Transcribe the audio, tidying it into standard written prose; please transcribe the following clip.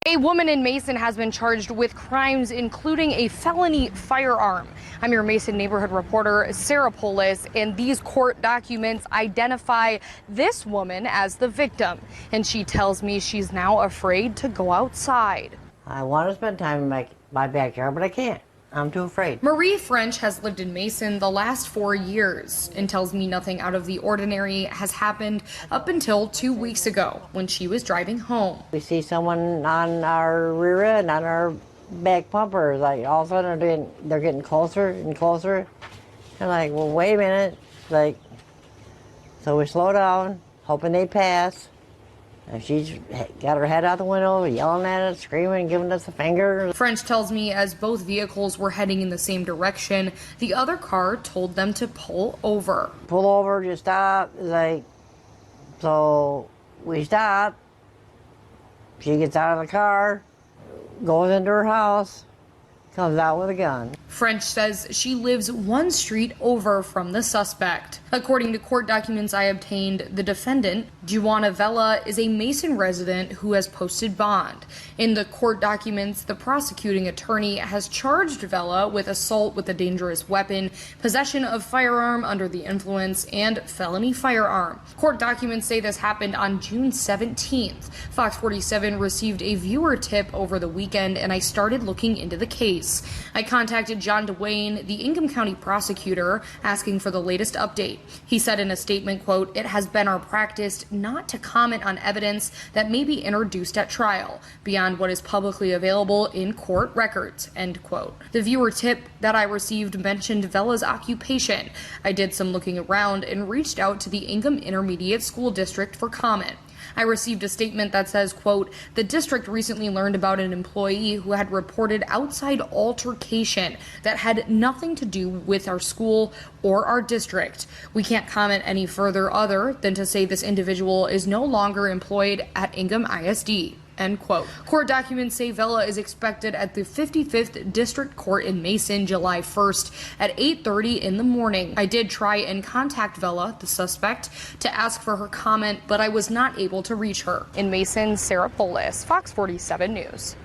A woman in Mason has been charged with crimes including a felony firearm. I'm your Mason neighborhood reporter, Sarah Polis, and these court documents identify this woman as the victim. And she tells me she's now afraid to go outside. I want to spend time in my backyard, but I can't. I'm too afraid. Marie French has lived in Mason the last 4 years and tells me nothing out of the ordinary has happened up until 2 weeks ago when she was driving home. We see someone on our rear end, on our back bumper, like all of a sudden they're getting closer and closer. And like, well, wait a minute. Like, so we slow down, hoping they pass. And she's got her head out the window, yelling at us, screaming, giving us a finger. French tells me as both vehicles were heading in the same direction, the other car told them to pull over. Pull over, just stop. Like, so we stop. She gets out of the car, goes into her house, comes out with a gun. French says she lives 1 street over from the suspect. According to court documents I obtained, the defendant, Juana Vela, is a Mason resident who has posted bond. In the court documents, the prosecuting attorney has charged Vela with assault with a dangerous weapon, possession of firearm under the influence, and felony firearm. Court documents say this happened on June 17th. Fox 47 received a viewer tip over the weekend, and I started looking into the case. I contacted John DeWayne, the Ingham County prosecutor, asking for the latest update. He said in a statement, quote, "It has been our practice not to comment on evidence that may be introduced at trial beyond what is publicly available in court records," end quote. The viewer tip that I received mentioned Vela's occupation. I did some looking around and reached out to the Ingham Intermediate School District for comment. I received a statement that says, quote, "The district recently learned about an employee who had reported outside altercation that had nothing to do with our school or our district. We can't comment any further other than to say this individual is no longer employed at Ingham ISD." End quote. Court documents say Vela is expected at the 55th District Court in Mason July 1st at 8:30 in the morning. I did try and contact Vela, the suspect, to ask for her comment, but I was not able to reach her. In Mason, Sarah Polis, Fox 47 News.